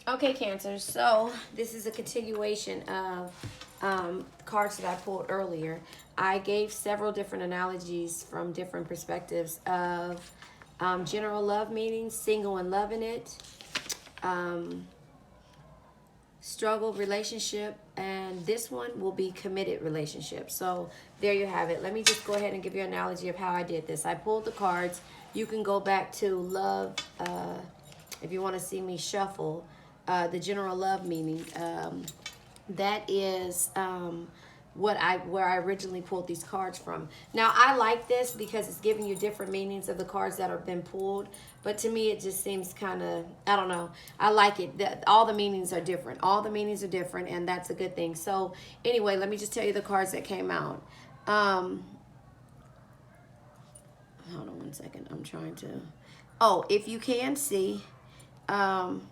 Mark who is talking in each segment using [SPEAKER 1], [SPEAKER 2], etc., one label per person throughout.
[SPEAKER 1] Okay, Cancer. So this is a continuation of cards that I pulled earlier. I gave several different analogies from different perspectives of general love meaning, single and loving it, um, struggle relationship, and this one will be committed relationship. So there you have it. Let me just go ahead and give you an analogy of how I did this. I pulled the cards. You can go back to love if you want to see me shuffle the general love meaning. That is where I originally pulled these cards from. Now I like this because it's giving you different meanings of the cards that have been pulled. But to me, it just seems kind of, I don't know. I like it. All the meanings are different. All the meanings are different, and that's a good thing. So anyway, let me just tell you the cards that came out. Hold on one second. I'm trying to. Oh, if you can see, um,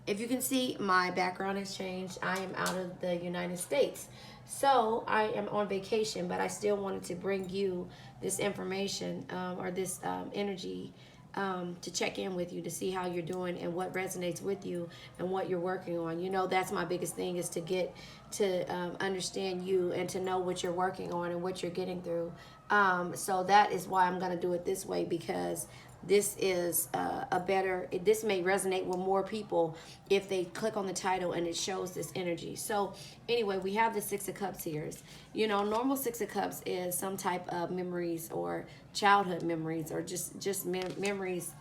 [SPEAKER 1] if you can see, my background has changed. I am out of the United States. So I am on vacation, but I still wanted to bring you this information or this energy to check in with you to see how you're doing and what resonates with you and what you're working on. You know, that's my biggest thing, is to get to understand you and to know what you're working on and what you're getting through. So that is why I'm going to do it this way, because this is this may resonate with more people if they click on the title and it shows this energy. So anyway, we have the Six of Cups here. You know, normal Six of Cups is some type of memories or childhood memories or just memories,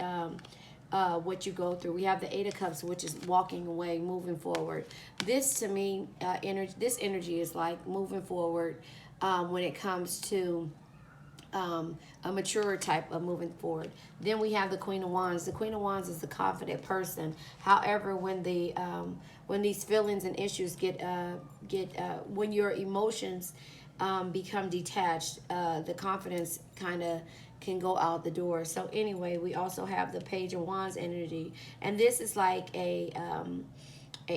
[SPEAKER 1] what you go through. We have the Eight of Cups, which is walking away, moving forward. This to me, this energy is like moving forward when it comes to a mature type of moving forward. Then we have the Queen of Wands. The Queen of Wands is the confident person. However, when these feelings and issues when your emotions become detached, the confidence kind of can go out the door. So anyway, we also have the Page of Wands energy, and this is like a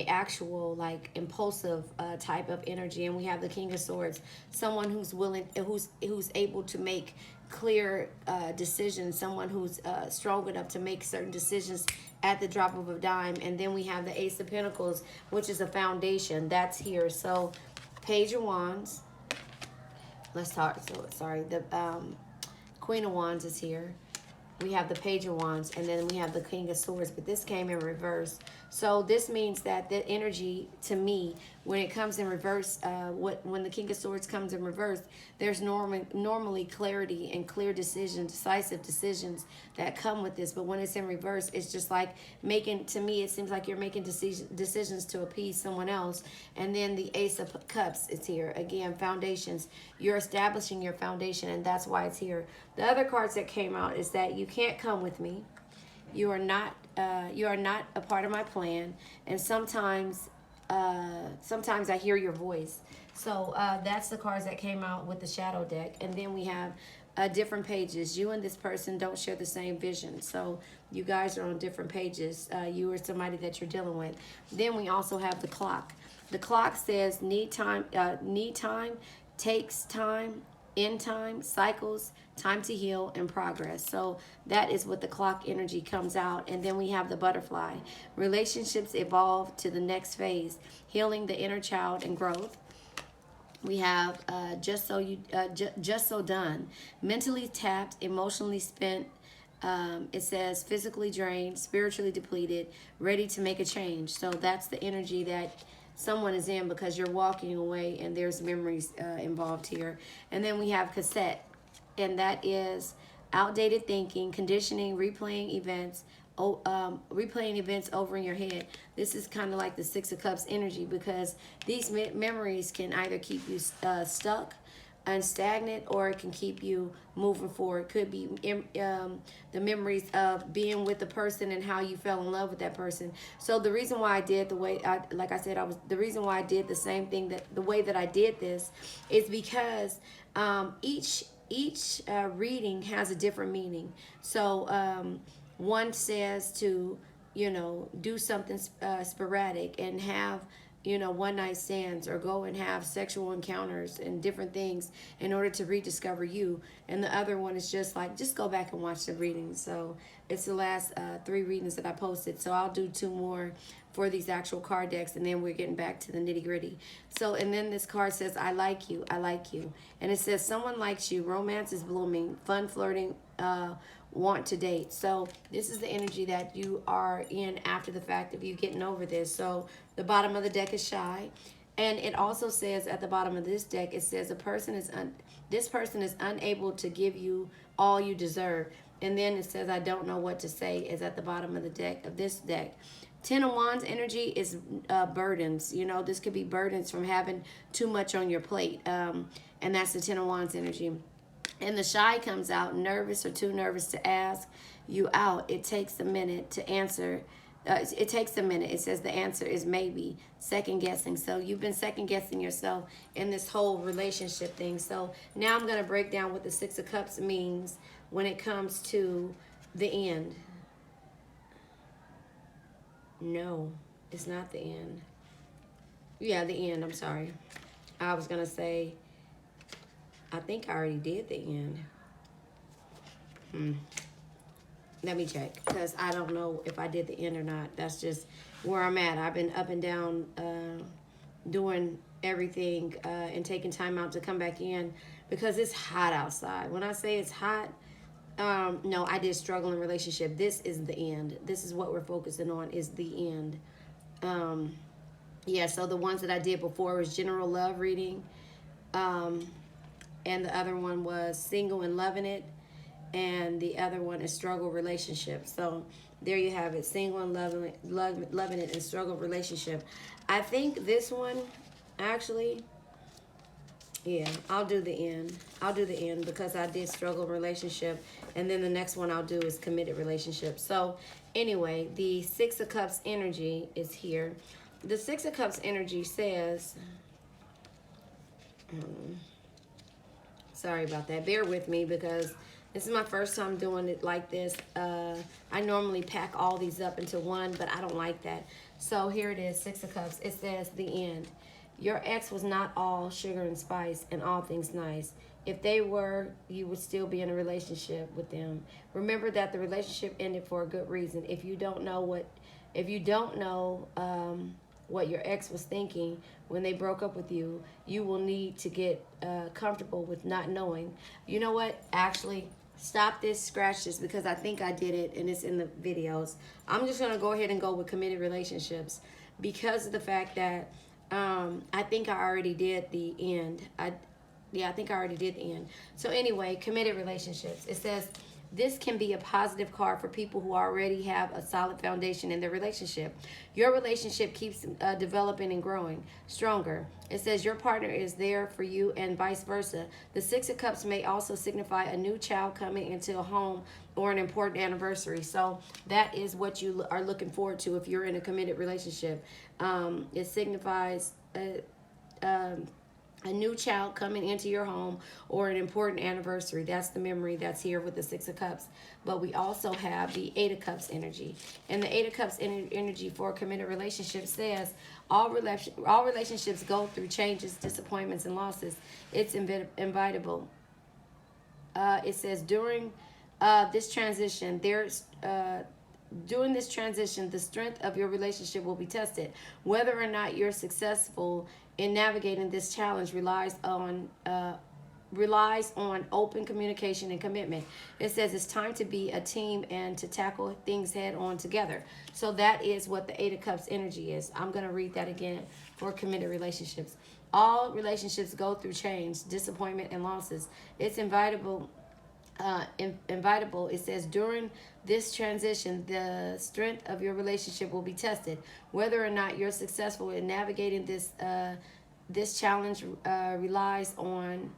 [SPEAKER 1] actual like impulsive type of energy. And we have the King of Swords, someone who's willing, who's able to make clear decisions, someone who's strong enough to make certain decisions at the drop of a dime. And then we have the Ace of Pentacles, which is a foundation that's here. So Page of Wands, let's talk. So sorry, the Queen of Wands is here. We have the Page of Wands, and then we have the King of Swords, but this came in reverse. So this means that the energy, to me, when it comes in reverse, when the King of Swords comes in reverse, there's normally clarity and clear decisions, decisive decisions that come with this. But when it's in reverse, it's just like to me, it seems like you're making decisions to appease someone else. And then the Ace of Cups is here. Again, foundations. You're establishing your foundation, and that's why it's here. The other cards that came out is that you can't come with me. You are not a part of my plan. And sometimes I hear your voice. So that's the cards that came out with the shadow deck. And then we have different pages. You and this person don't share the same vision. So you guys are on different pages. You or somebody that you're dealing with. Then we also have the clock. The clock says need time, takes time, end time, cycles, time to heal, and progress. So that is what the clock energy comes out. And then we have the butterfly. Relationships evolve to the next phase, healing the inner child and growth. We have just so done, mentally tapped, emotionally spent. It says physically drained, spiritually depleted, ready to make a change. So that's the energy that someone is in, because you're walking away and there's memories involved here. And then we have cassette, and that is outdated thinking, conditioning, replaying events over in your head. This is kind of like the Six of Cups energy, because these memories can either keep you stuck and stagnant, or it can keep you moving forward. It could be the memories of being with the person and how you fell in love with that person. So the reason why I did the reason why I did the same thing, that the way that I did this, is because each reading has a different meaning. So one says to do something sporadic and have you know, one night stands or go and have sexual encounters and different things in order to rediscover you. And the other one is just like, just go back and watch the readings. So it's the last 3 readings that I posted. So I'll do 2 more for these actual card decks, and then we're getting back to the nitty gritty. So, and then this card says, I like you, I like you. And it says, someone likes you, romance is blooming, fun flirting, want to date. So this is the energy that you are in after the fact of you getting over this. So the bottom of the deck is shy. And it also says at the bottom of this deck, it says this person is unable to give you all you deserve. And then it says, I don't know what to say, is at the bottom of the deck, of this deck. 10 of Wands energy is burdens. You know, this could be burdens from having too much on your plate. And that's the 10 of Wands energy. And the shy comes out, nervous or too nervous to ask you out. It takes a minute to answer. It takes a minute. It says the answer is maybe, second guessing. So you've been second guessing yourself in this whole relationship thing. So now I'm going to break down what the 6 of Cups means when it comes to the end. No, it's not the end. Yeah, the end. I'm sorry. I was going to say, I think I already did the end. Let me check, because I don't know if I did the end or not. That's just where I'm at. I've been up and down doing everything and taking time out to come back in because it's hot outside. When I say it's hot, no, I did struggle in relationship. This is the end. This is what we're focusing on, is the end. Yeah, so the ones that I did before was general love reading. And the other one was single and loving it. And the other one is struggle relationship. So there you have it. Single and loving it and struggle relationship. I think this one, actually, yeah, I'll do the end. I'll do the end because I did struggle relationship. And then the next one I'll do is committed relationship. So anyway, the 6 of Cups energy is here. The 6 of Cups energy says... sorry about that. Bear with me because this is my first time doing it like this. I normally pack all these up into one, but I don't like that. So here it is, 6 of Cups. It says the end. Your ex was not all sugar and spice and all things nice. If they were, you would still be in a relationship with them. Remember that the relationship ended for a good reason. If you don't know what your ex was thinking when they broke up with you, you will need to get comfortable with not knowing. You know what? Actually, stop this, scratch this, because I think I did it and it's in the videos. I'm just going to go ahead and go with committed relationships because of the fact that I think I already did the end. I think I already did the end. So anyway, committed relationships. It says, this can be a positive card for people who already have a solid foundation in their relationship. Your relationship keeps developing and growing stronger. It says your partner is there for you and vice versa. The 6 of Cups may also signify a new child coming into a home or an important anniversary. So that is what you are looking forward to if you're in a committed relationship. It signifies a new child coming into your home or an important anniversary. That's the memory that's here with the 6 of Cups. But we also have the 8 of Cups energy. And the 8 of Cups energy for a committed relationship says all relationships go through changes, disappointments, and losses. It's inevitable. It says during this transition, during this transition, the strength of your relationship will be tested. Whether or not you're successful in navigating this challenge relies on open communication and commitment. It says it's time to be a team and to tackle things head on together. So that is what the 8 of Cups energy is. I'm going to read that again for committed relationships. All relationships go through change, disappointment, and losses. It's inevitable. It says during this transition, the strength of your relationship will be tested. Whether or not you're successful in navigating this challenge relies on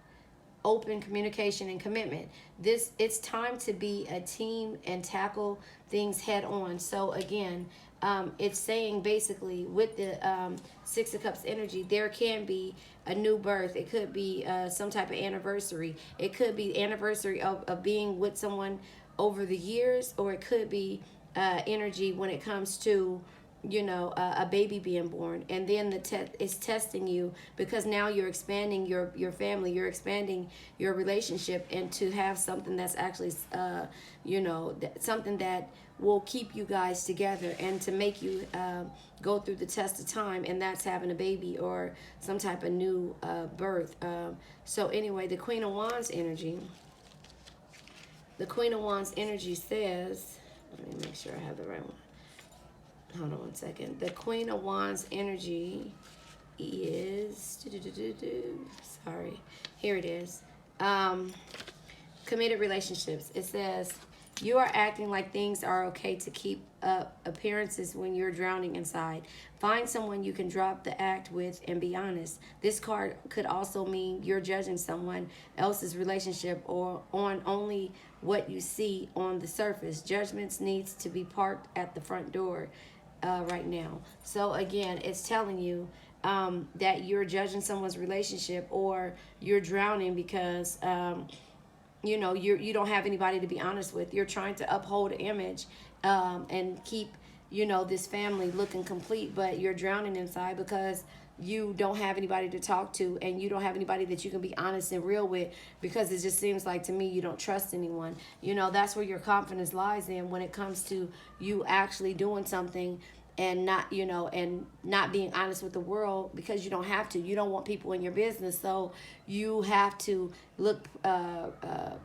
[SPEAKER 1] open communication and commitment. It's time to be a team and tackle things head on. So again, it's saying basically with the 6 of Cups energy, there can be a new birth. It could be some type of anniversary. It could be anniversary of being with someone over the years, or it could be energy when it comes to a baby being born, and then it's testing you, because now you're expanding your family, you're expanding your relationship, and to have something that's actually something that will keep you guys together, and to make you go through the test of time, and that's having a baby or some type of new birth. So anyway, the Queen of Wands energy. The Queen of Wands energy says, let me make sure I have the right one. Hold on one second. The Queen of Wands energy is, sorry, here it is. Committed relationships. It says, you are acting like things are okay to keep up appearances when you're drowning inside. Find someone you can drop the act with and be honest. This card could also mean you're judging someone else's relationship or on only what you see on the surface. Judgments needs to be parked at the front door right now. So again, it's telling you that you're judging someone's relationship, or you're drowning because you don't have anybody to be honest with. You're trying to uphold an image and keep this family looking complete, but you're drowning inside because you don't have anybody to talk to, and you don't have anybody that you can be honest and real with, because it just seems like to me you don't trust anyone. That's where your confidence lies in, when it comes to you actually doing something and not being honest with the world, because you don't have to. You don't want people in your business, so you have to look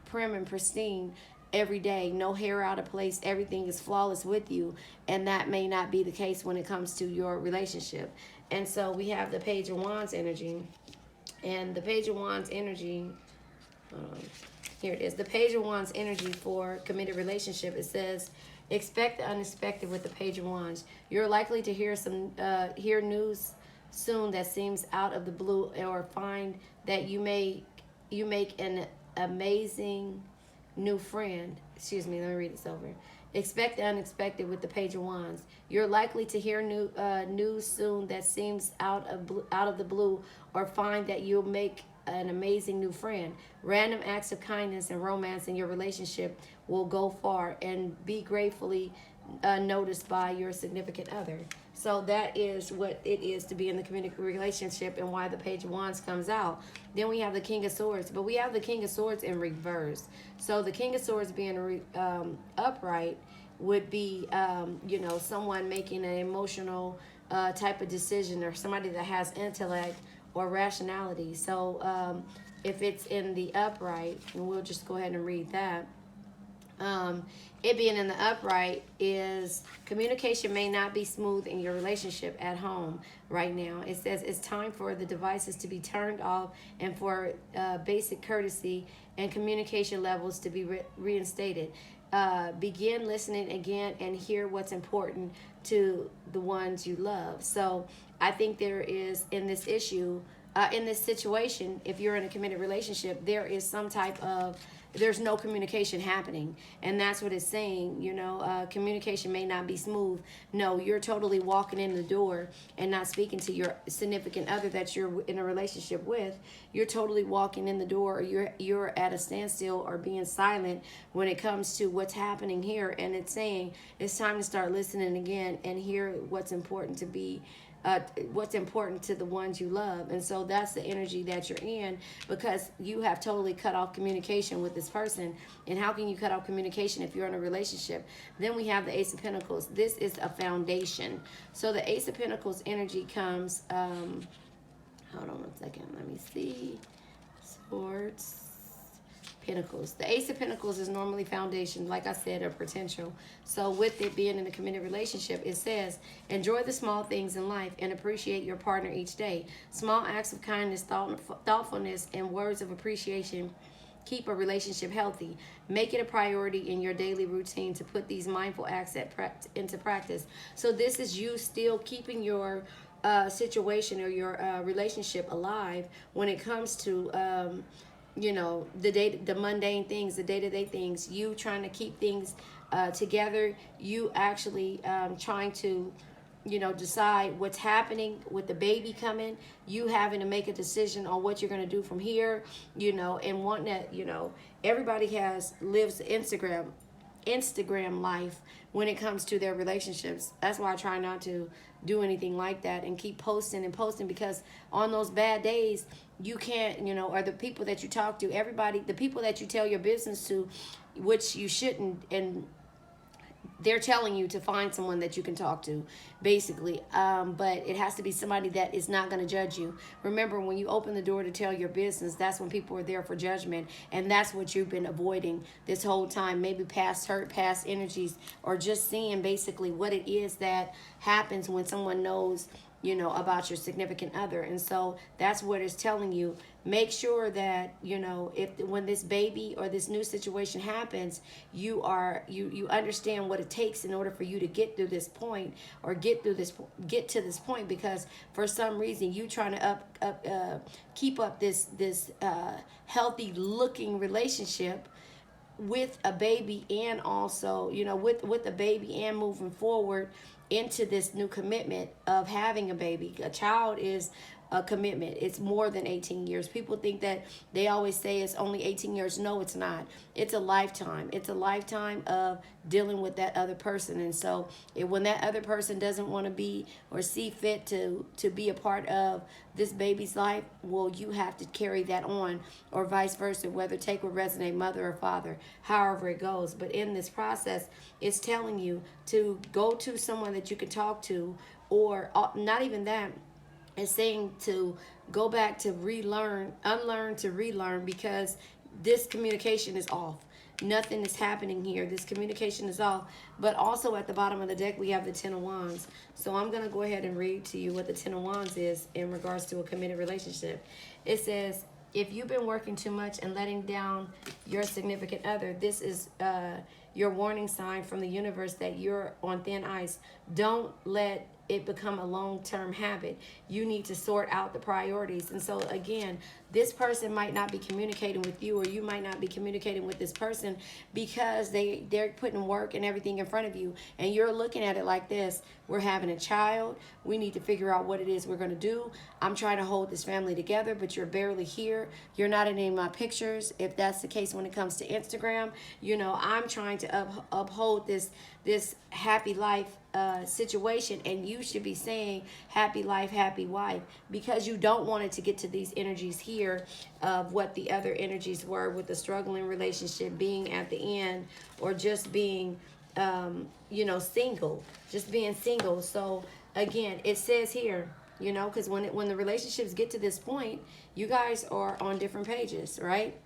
[SPEAKER 1] prim and pristine every day. No hair out of place. Everything is flawless with you, and that may not be the case when it comes to your relationship. And so we have the Page of Wands energy, and the Page of Wands energy. Here it is. The Page of Wands energy for committed relationship. It says, expect the unexpected with the Page of Wands. You're likely to hear news soon that seems out of the blue, or find that you make an amazing new friend. Excuse me, let me read this over. Expect the unexpected with the Page of Wands. You're likely to hear news soon that seems out of the blue, or find that you'll make an amazing new friend. Random acts of kindness and romance in your relationship will go far and be gratefully noticed by your significant other. So that is what it is to be in the committed relationship, and why the Page of Wands comes out. Then we have the King of Swords, but we have the King of Swords in reverse. So the King of Swords being upright would be someone making an emotional type of decision, or somebody that has intellect or rationality. So if it's in the upright, and we'll just go ahead and read that. It being in the upright is communication may not be smooth in your relationship at home right now. It says it's time for the devices to be turned off, and for basic courtesy and communication levels to be reinstated. Begin listening again and hear what's important to the ones you love. So I think there is, in this issue, in this situation, if you're in a committed relationship, there is some type of, there's no communication happening. And that's what it's saying, communication may not be smooth. No, you're totally walking in the door and not speaking to your significant other that you're in a relationship with. You're totally walking in the door, or you're at a standstill or being silent when it comes to what's happening here. And it's saying it's time to start listening again and hear what's important to be what's important to the ones you love. And so that's the energy that you're in, because you have totally cut off communication with this person. And how can you cut off communication if you're in a relationship? Then we have the Ace of Pentacles. This is a foundation. So the Ace of Pentacles energy comes, hold on one second, let me see. Swords, Pentacles. The Ace of Pentacles is normally foundation, like I said, or potential. So with it being in a committed relationship, it says, enjoy the small things in life and appreciate your partner each day. Small acts of kindness, thoughtfulness, and words of appreciation keep a relationship healthy. Make it a priority in your daily routine to put these mindful acts into practice. So this is you still keeping your situation or your relationship alive when it comes to the mundane things, the day-to-day things. You trying to keep things together. You actually trying to decide what's happening with the baby coming. You having to make a decision on what you're going to do from here, and wanting to, everybody lives Instagram Instagram life when it comes to their relationships. That's why I try not to do anything like that and keep posting and posting, because on those bad days, you can't, or the people that you talk to, everybody, the people that you tell your business to, which you shouldn't, and they're telling you to find someone that you can talk to, basically. But it has to be somebody that is not going to judge you. Remember, when you open the door to tell your business, that's when people are there for judgment. And that's what you've been avoiding this whole time. Maybe past hurt, past energies, or just seeing basically what it is that happens when someone knows, about your significant other. And so that's what it's telling you. Make sure that, if when this baby or this new situation happens, you understand what it takes in order for you to get through this point, or get to this point, because for some reason you trying to keep up this healthy looking relationship with a baby, and also with a baby, and moving forward into this new commitment of having a baby. A child is a commitment. It's more than 18 years. People think that, they always say it's only 18 years. No, it's not. It's a lifetime. It's a lifetime of dealing with that other person. And so when that other person doesn't want to be or see fit to be a part of this baby's life, well, you have to carry that on, or vice versa, whether take what resonate, mother or father, however it goes. But in this process, it's telling you to go to someone that you can talk to, or not even that. It's saying to go back to unlearn to relearn, because this communication is off. Nothing is happening here. This communication is off. But also at the bottom of the deck, we have the Ten of Wands. So I'm going to go ahead and read to you what the Ten of Wands is in regards to a committed relationship. It says, if you've been working too much and letting down your significant other, this is your warning sign from the universe that you're on thin ice. Don't let it become a long-term habit. You need to sort out the priorities. And so again, this person might not be communicating with you, or you might not be communicating with this person, because they're putting work and everything in front of you, and you're looking at it like this: we're having a child, we need to figure out what it is we're going to do. I'm trying to hold this family together, but you're barely here. You're not in any of my pictures, if that's the case when it comes to Instagram. I'm trying to uphold this happy life situation, and you should be saying happy life, happy wife, because you don't want it to get to these energies here of what the other energies were with the struggling relationship, being at the end, or just being single, just being single. So again, it says here, because when the relationships get to this point, you guys are on different pages, right?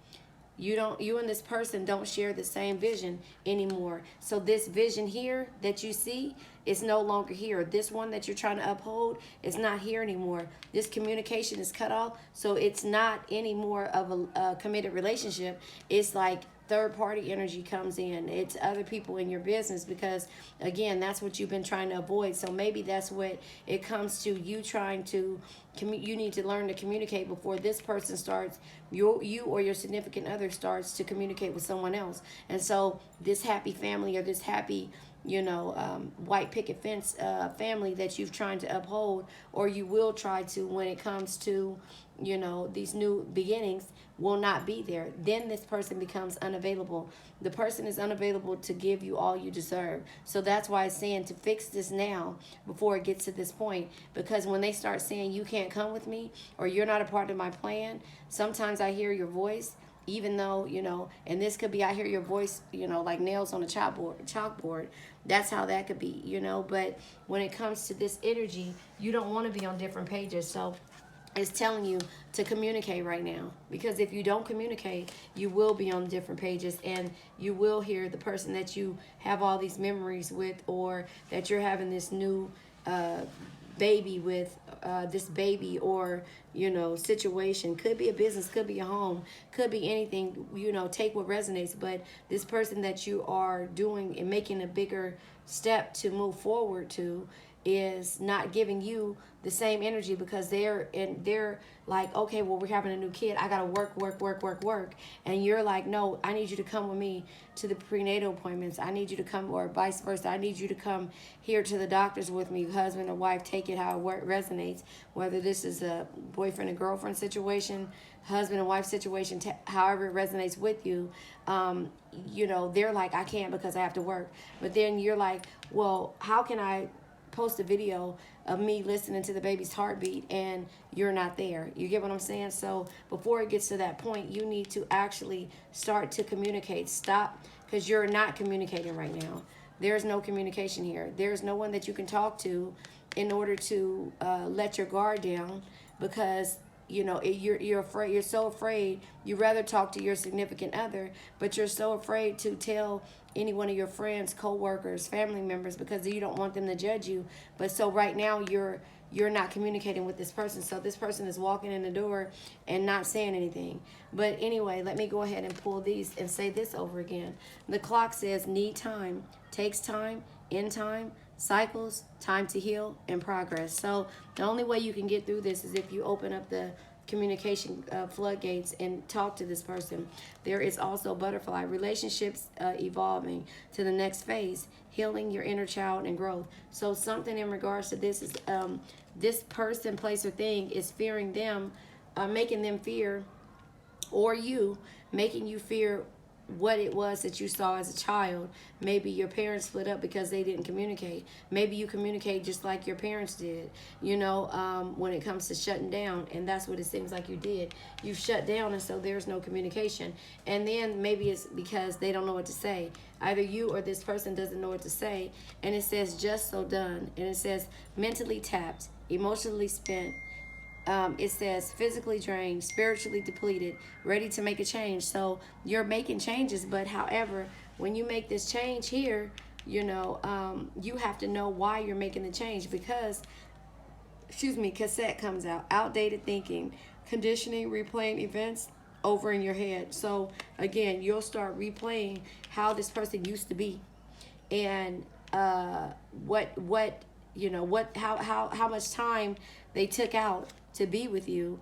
[SPEAKER 1] You and this person don't share the same vision anymore. So this vision here that you see is no longer here. This one that you're trying to uphold is not here anymore. This communication is cut off. So it's not anymore of a committed relationship. It's like third party energy comes in. It's other people in your business, because again, that's what you've been trying to avoid. So maybe that's what it comes to, you trying to you need to learn to communicate before this person starts, you or your significant other starts to communicate with someone else. And so this happy family, or this happy white picket fence family that you've tried to uphold, or you will try to, when it comes to these new beginnings, will not be there. Then this person becomes unavailable. The person is unavailable to give you all you deserve. So that's why it's saying to fix this now before it gets to this point, because when they start saying you can't come with me, or you're not a part of my plan, sometimes I hear your voice, even though, and this could be, I hear your voice, like nails on a chalkboard. That's how that could be, but when it comes to this energy, you don't want to be on different pages. So it's telling you to communicate right now, because if you don't communicate, you will be on different pages, and you will hear the person that you have all these memories with, or that you're having this new baby with, this baby or situation. Could be a business, could be a home, could be anything. Take what resonates. But this person that you are doing and making a bigger step to move forward to is not giving you the same energy, because they're like, okay, well, we're having a new kid, I gotta work, and you're like, no, I need you to come with me to the prenatal appointments, I need you to come, or vice versa, I need you to come here to the doctors with me, husband or wife, take it how it resonates, whether this is a boyfriend boyfriend and girlfriend situation, husband and wife situation, however it resonates with you, you know, they're like, I can't because I have to work. But then you're like, well, how can I post a video of me listening to the baby's heartbeat and you're not there? You get what I'm saying? So before it gets to that point, you need to actually start to communicate. Stop, because you're not communicating right now. There's no communication here. There's no one that you can talk to in order to let your guard down, because you know you're afraid. You're so afraid. You'd rather talk to your significant other, but you're so afraid to tell any one of your friends, co-workers, family members, because you don't want them to judge you. But so right now you're not communicating with this person. So this person is walking in the door and not saying anything. But anyway, let me go ahead and pull these and say this over again. The clock says need time, takes time, in time, cycles, time to heal, and progress. So the only way you can get through this is if you open up the communication floodgates and talk to this person. There is also butterfly relationships, evolving to the next phase, healing your inner child and growth. So something in regards to this is this person, place, or thing is fearing them, making them fear, or you, making you fear what it was that you saw as a child. Maybe your parents split up because they didn't communicate. Maybe you communicate just like your parents did, you know, when it comes to shutting down. And that's what it seems like you did. You shut down, and so there's no communication. And then maybe it's because they don't know what to say. Either you or this person doesn't know what to say. And it says just so done. And it says mentally tapped, emotionally spent. It says physically drained, spiritually depleted, ready to make a change. So you're making changes, but however, when you make this change here, you know, you have to know why you're making the change, because, cassette comes out, outdated thinking, conditioning, replaying events over in your head. So again, you'll start replaying how this person used to be, and how much time they took out to be with you,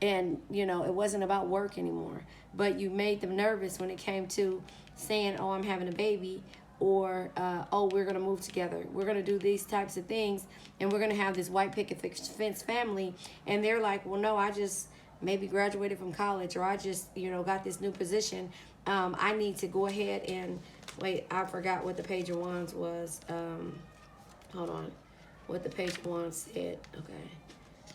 [SPEAKER 1] and you know it wasn't about work anymore, but you made them nervous when it came to saying, oh, I'm having a baby, or oh, we're gonna move together, we're gonna do these types of things, and we're gonna have this white picket fence family. And they're like, well, no, I just maybe graduated from college, or I just, you know, got this new position. I need to go ahead and wait, I forgot what the Page of Wands was. Hold on, what the Page of Wands said. Okay.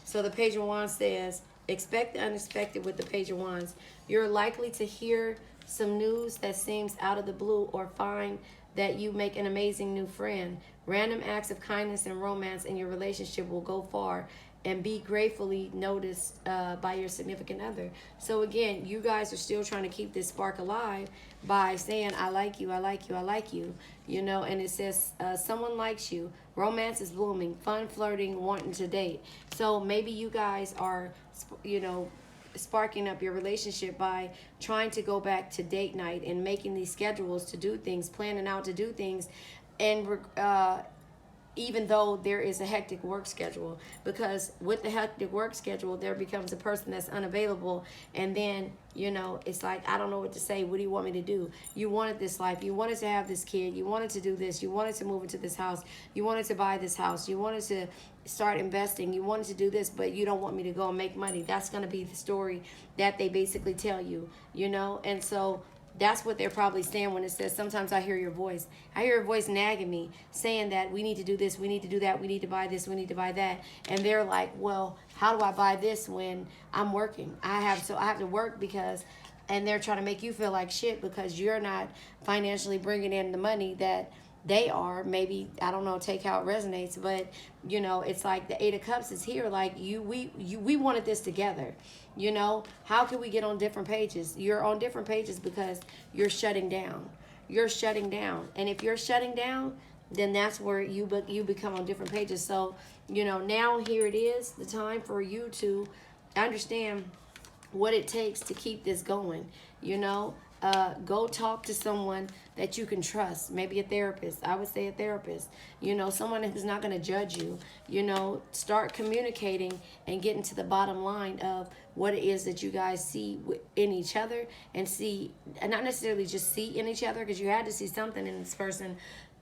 [SPEAKER 1] So the Page of Wands says, expect the unexpected with the Page of Wands. You're likely to hear some news that seems out of the blue, or find that you make an amazing new friend. Random acts of kindness and romance in your relationship will go far and be gratefully noticed by your significant other. So again, you guys are still trying to keep this spark alive by saying, I like you, I like you, I like you. You know, and it says someone likes you. Romance is blooming, fun, flirting, wanting to date. So maybe you guys are, you know, sparking up your relationship by trying to go back to date night and making these schedules to do things, planning out to do things, and even though there is a hectic work schedule, because with the hectic work schedule, there becomes a person that's unavailable. And then, you know, it's like, I don't know what to say. What do you want me to do? You wanted this life. You wanted to have this kid. You wanted to do this. You wanted to move into this house. You wanted to buy this house. You wanted to start investing. You wanted to do this, but you don't want me to go and make money. That's going to be the story that they basically tell you, you know? And so that's what they're probably saying when it says, sometimes I hear your voice. I hear your voice nagging me, saying that we need to do this, we need to do that, we need to buy this, we need to buy that. And they're like, well, how do I buy this when I'm working? I have to work because, and they're trying to make you feel like shit because you're not financially bringing in the money that they are. Maybe, I don't know, take how it resonates, but you know, it's like the Eight of Cups is here. Like we wanted this together. You know, how can we get on different pages? You're on different pages because you're shutting down. You're shutting down. And if you're shutting down, then that's where you become on different pages. So, you know, now here it is, the time for you to understand what it takes to keep this going. You know, go talk to someone that you can trust. Maybe a therapist. I would say a therapist. You know, someone who's not going to judge you. You know, start communicating and getting to the bottom line of what it is that you guys see in each other, and see, and not necessarily just see in each other, because you had to see something in this person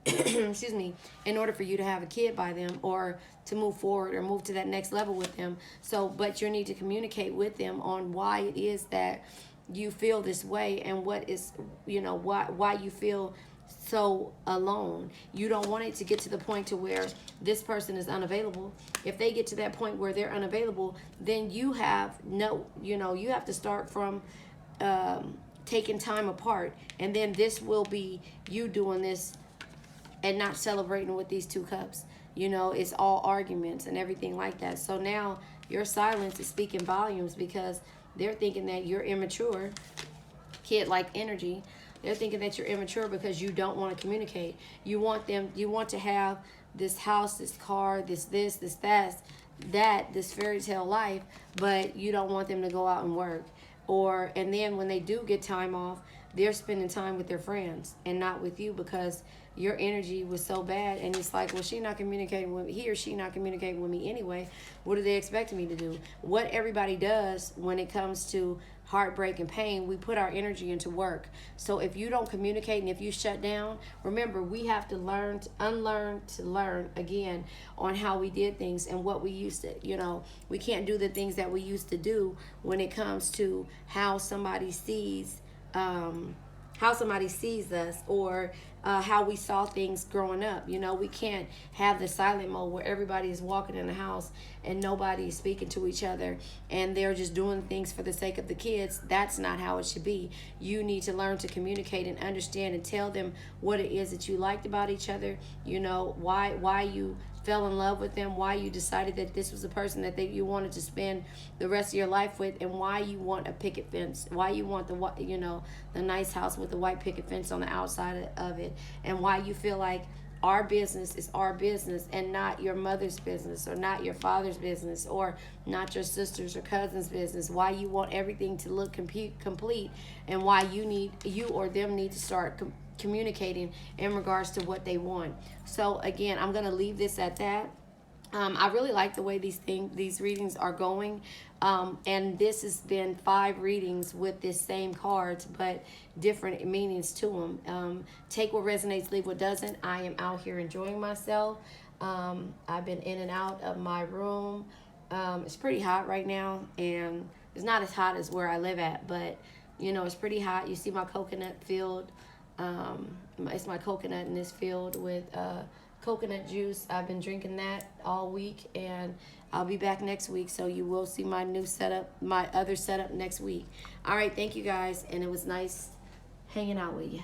[SPEAKER 1] excuse me, in order for you to have a kid by them or to move forward or move to that next level with them. So, but you need to communicate with them on why it is that you feel this way and what is, why you feel so alone. You don't want it to get to the point to where this person is unavailable. If they get to that point where they're unavailable, then you have you have to start from taking time apart, and then this will be you doing this and not celebrating with these 2 cups. It's all arguments and everything like that. So now your silence is speaking volumes because they're thinking that you're immature, kid-like energy. They're thinking that you're immature because you don't want to communicate. You want to have this house, this car, this, that, this fairy tale life, but you don't want them to go out and work. And then when they do get time off, they're spending time with their friends and not with you because your energy was so bad. And it's like, well, he or she not communicating with me anyway. What do they expect me to do? What everybody does when it comes to heartbreak and pain, we put our energy into work. So if you don't communicate and if you shut down, remember, we have to unlearn to learn again on how we did things and what we used to, we can't do the things that we used to do when it comes to how somebody sees us or how we saw things growing up. We can't have the silent mode where everybody is walking in the house and nobody is speaking to each other and they're just doing things for the sake of the kids. That's not how it should be. You need to learn to communicate and understand and tell them what it is that you liked about each other, why you fell in love with them, why you decided that this was the person that you wanted to spend the rest of your life with, and why you want a picket fence, why you want the nice house with the white picket fence on the outside of it, and why you feel like our business is our business and not your mother's business or not your father's business or not your sister's or cousin's business, why you want everything to look complete, and why you or them need to start communicating in regards to what they want. So again, I'm going to leave this at that. I really like the way these readings are going. And this has been 5 readings with this same cards, but different meanings to them. Take what resonates, leave what doesn't. I am out here enjoying myself. I've been in and out of my room. It's pretty hot right now, and it's not as hot as where I live at, but it's pretty hot. You see my coconut field. It's my coconut in this field with coconut juice. I've been drinking that all week, and I'll be back next week, so you will see my new setup, my other setup next week. All right, thank you guys, and it was nice hanging out with you.